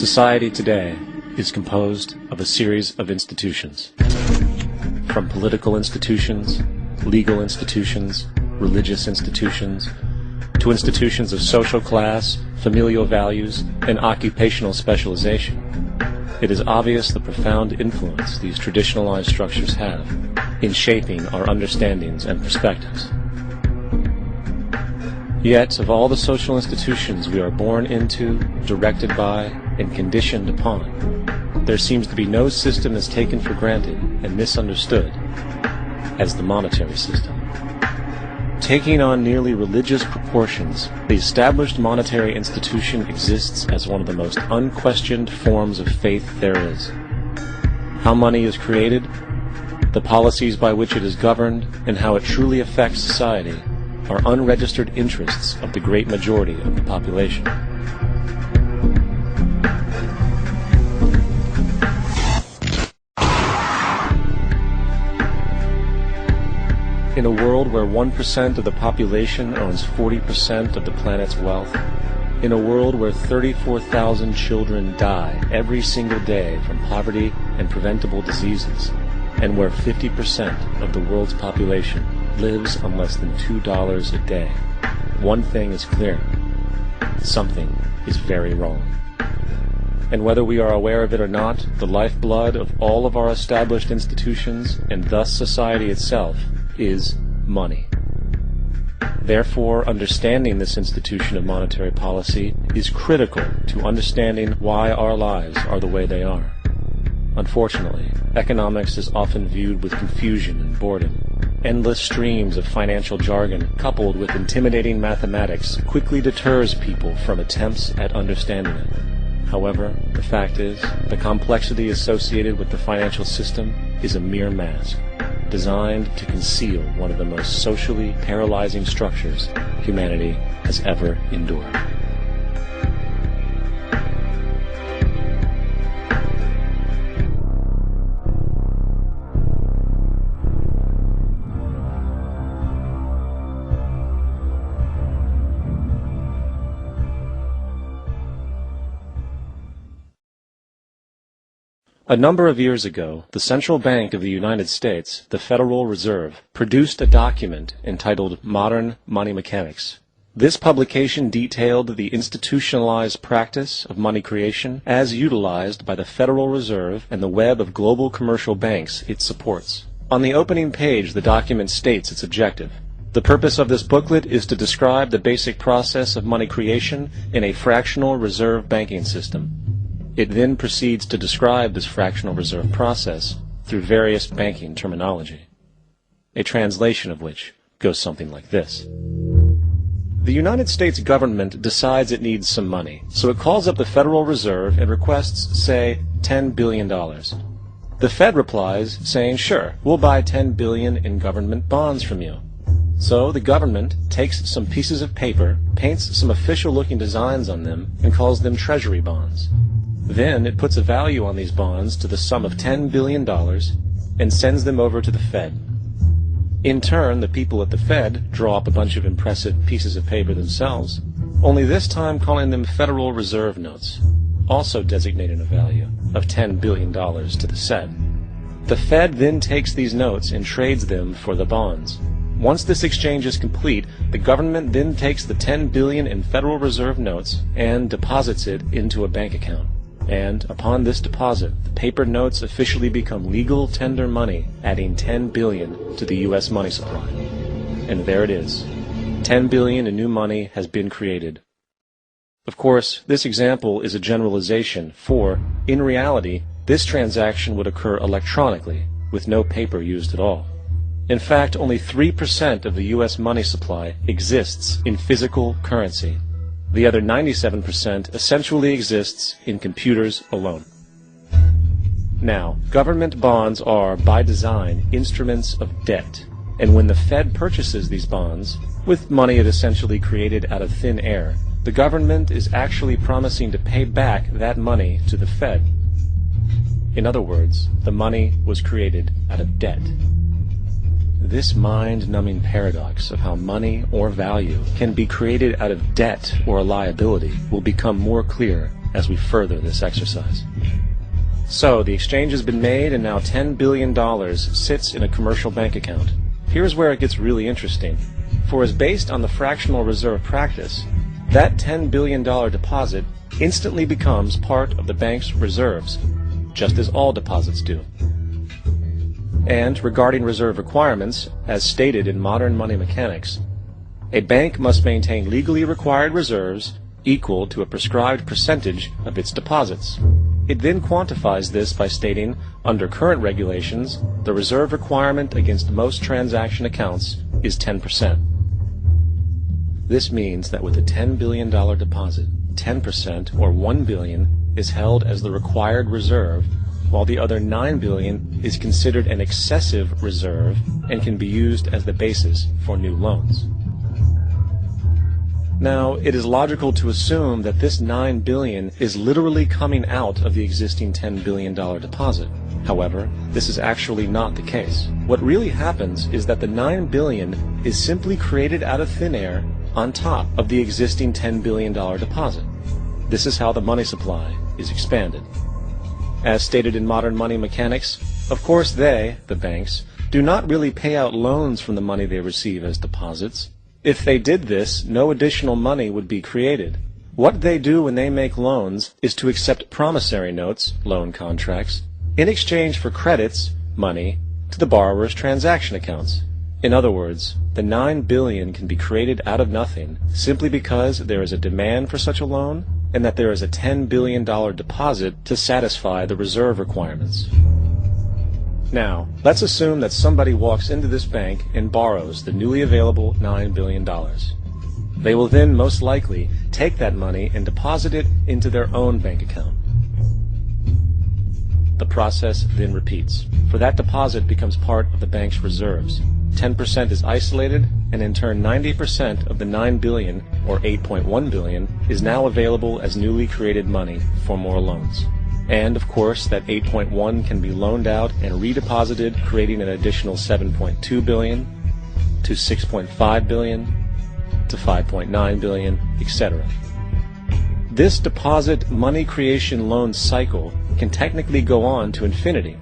Society today is composed of a series of institutions. From political institutions, legal institutions, religious institutions, to institutions of social class, familial values, and occupational specialization. It is obvious the profound influence these traditionalized structures have in shaping our understandings and perspectives. Yet, of all the social institutions we are born into, directed by, and conditioned upon, there seems to be no system as taken for granted and misunderstood as the monetary system. Taking on nearly religious proportions, the established monetary institution exists as one of the most unquestioned forms of faith there is. How money is created, the policies by which it is governed, and how it truly affects society are unregistered interests of the great majority of the population. In a world where 1% of the population owns 40% of the planet's wealth, in a world where 34,000 children die every single day from poverty and preventable diseases, and where 50% of the world's population lives on less than $2 a day, one thing is clear: something is very wrong. And whether we are aware of it or not, the lifeblood of all of our established institutions, and thus society itself, is money. Therefore, understanding this institution of monetary policy is critical to understanding why our lives are the way they are. Unfortunately, economics is often viewed with confusion and boredom. Endless streams of financial jargon, coupled with intimidating mathematics, quickly deters people from attempts at understanding it. However, the fact is, the complexity associated with the financial system is a mere mask, designed to conceal one of the most socially paralyzing structures humanity has ever endured. A number of years ago, the Central Bank of the United States, the Federal Reserve, produced a document entitled Modern Money Mechanics. This publication detailed the institutionalized practice of money creation as utilized by the Federal Reserve and the web of global commercial banks it supports. On the opening page, the document states its objective. The purpose of this booklet is to describe the basic process of money creation in a fractional reserve banking system. It then proceeds to describe this fractional reserve process through various banking terminology, a translation of which goes something like this. The United States government decides it needs some money, so it calls up the Federal Reserve and requests, say, $10 billion. The Fed replies, saying, sure, we'll buy $10 billion in government bonds from you. So the government takes some pieces of paper, paints some official-looking designs on them, and calls them treasury bonds. Then it puts a value on these bonds to the sum of $10 billion and sends them over to the Fed. In turn, the people at the Fed draw up a bunch of impressive pieces of paper themselves, only this time calling them Federal Reserve notes, also designating a value of $10 billion to the Fed. The Fed then takes these notes and trades them for the bonds. Once this exchange is complete, the government then takes the $10 billion in Federal Reserve notes and deposits it into a bank account. And upon this deposit, the paper notes officially become legal tender money, adding $10 billion to the U.S. money supply. And there it is. $10 billion in new money has been created. Of course, this example is a generalization, for, in reality, this transaction would occur electronically, with no paper used at all. In fact, only 3% of the U.S. money supply exists in physical currency. The other 97% essentially exists in computers alone. Now, government bonds are, by design, instruments of debt, and when the Fed purchases these bonds, with money it essentially created out of thin air, the government is actually promising to pay back that money to the Fed. In other words, the money was created out of debt. this mind-numbing paradox of how money or value can be created out of debt or a liability will become more clear as we further this exercise. So, the exchange has been made and now $10 billion sits in a commercial bank account. Here's where it gets really interesting. For as based on the fractional reserve practice, that $10 billion deposit instantly becomes part of the bank's reserves, just as all deposits do. And regarding reserve requirements, as stated in modern money mechanics, a bank must maintain legally required reserves equal to a prescribed percentage of its deposits. It then quantifies this by stating, under current regulations, the reserve requirement against most transaction accounts is 10%. This means that with a $10 billion deposit, 10% or $1 billion is held as the required reserve, while the other $9 billion is considered an excessive reserve and can be used as the basis for new loans. Now, it is logical to assume that this $9 billion is literally coming out of the existing $10 billion deposit. However, this is actually not the case. What really happens is that the $9 billion is simply created out of thin air on top of the existing $10 billion deposit. This is how the money supply is expanded. As stated in modern money mechanics, of course they, the banks, do not really pay out loans from the money they receive as deposits. If they did this, no additional money would be created. What they do when they make loans is to accept promissory notes, loan contracts, in exchange for credits, money, to the borrower's transaction accounts. In other words, the $9 billion can be created out of nothing simply because there is a demand for such a loan and that there is a $10 billion deposit to satisfy the reserve requirements. Now, let's assume that somebody walks into this bank and borrows the newly available $9 billion. They will then most likely take that money and deposit it into their own bank account. The process then repeats, for that deposit becomes part of the bank's reserves. 10% is isolated, and in turn 90% of the $9 billion, or $8.1 billion, is now available as newly created money for more loans. And, of course, that 8.1 can be loaned out and redeposited, creating an additional 7.2 billion, to 6.5 billion, to 5.9 billion, etc. This deposit money creation loan cycle can technically go on to infinity.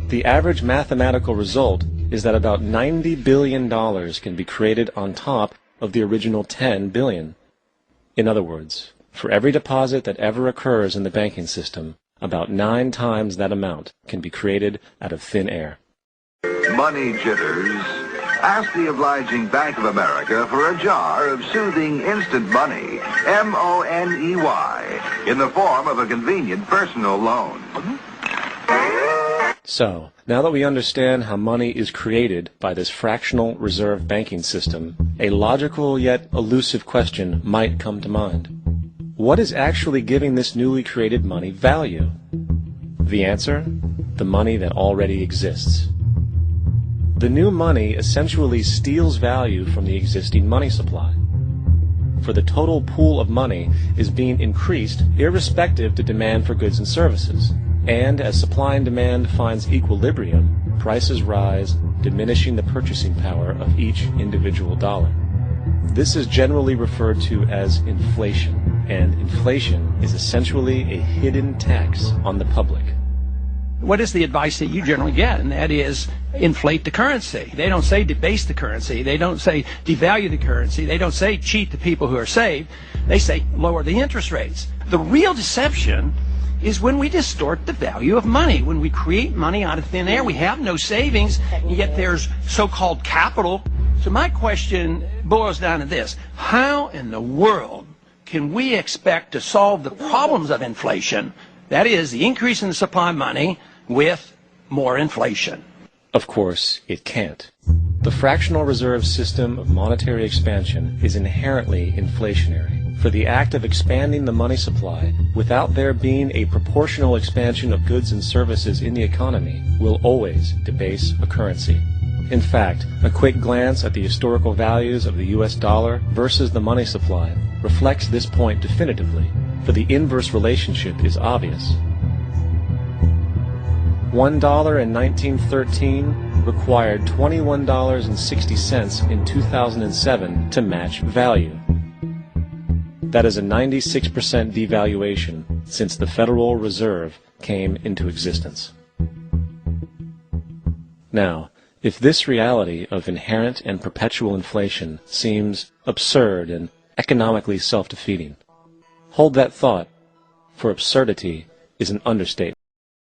The average mathematical result is that about $90 billion can be created on top of the original $10 billion. In other words, for every deposit that ever occurs in the banking system, about 9 times that amount can be created out of thin air. Money jitters? Ask the obliging Bank of America for a jar of soothing instant money, M-O-N-E-Y, in the form of a convenient personal loan. So, now that we understand how money is created by this fractional reserve banking system, a logical yet elusive question might come to mind. What is actually giving this newly created money value? The answer? The money that already exists. The new money essentially steals value from the existing money supply. For the total pool of money is being increased irrespective to demand for goods and services. And as supply and demand finds equilibrium, prices rise, diminishing the purchasing power of each individual dollar. This is generally referred to as inflation, and inflation is essentially a hidden tax on the public. What is the advice that you generally get? And that is, inflate the currency. They don't say debase the currency. They don't say devalue the currency. They don't say cheat the people who are saved. They say lower the interest rates. The real deception is when we distort the value of money. When we create money out of thin air, we have no savings, and yet there's so-called capital. So my question boils down to this. How in the world can we expect to solve the problems of inflation, that is, the increase in the supply of money, with more inflation? Of course, it can't. The fractional reserve system of monetary expansion is inherently inflationary. For the act of expanding the money supply, without there being a proportional expansion of goods and services in the economy, will always debase a currency. In fact, a quick glance at the historical values of the US dollar versus the money supply reflects this point definitively, for the inverse relationship is obvious. $1 in 1913 required $21.60 in 2007 to match value. That is a 96% devaluation since the Federal Reserve came into existence. Now, if this reality of inherent and perpetual inflation seems absurd and economically self-defeating, hold that thought, for absurdity is an understatement.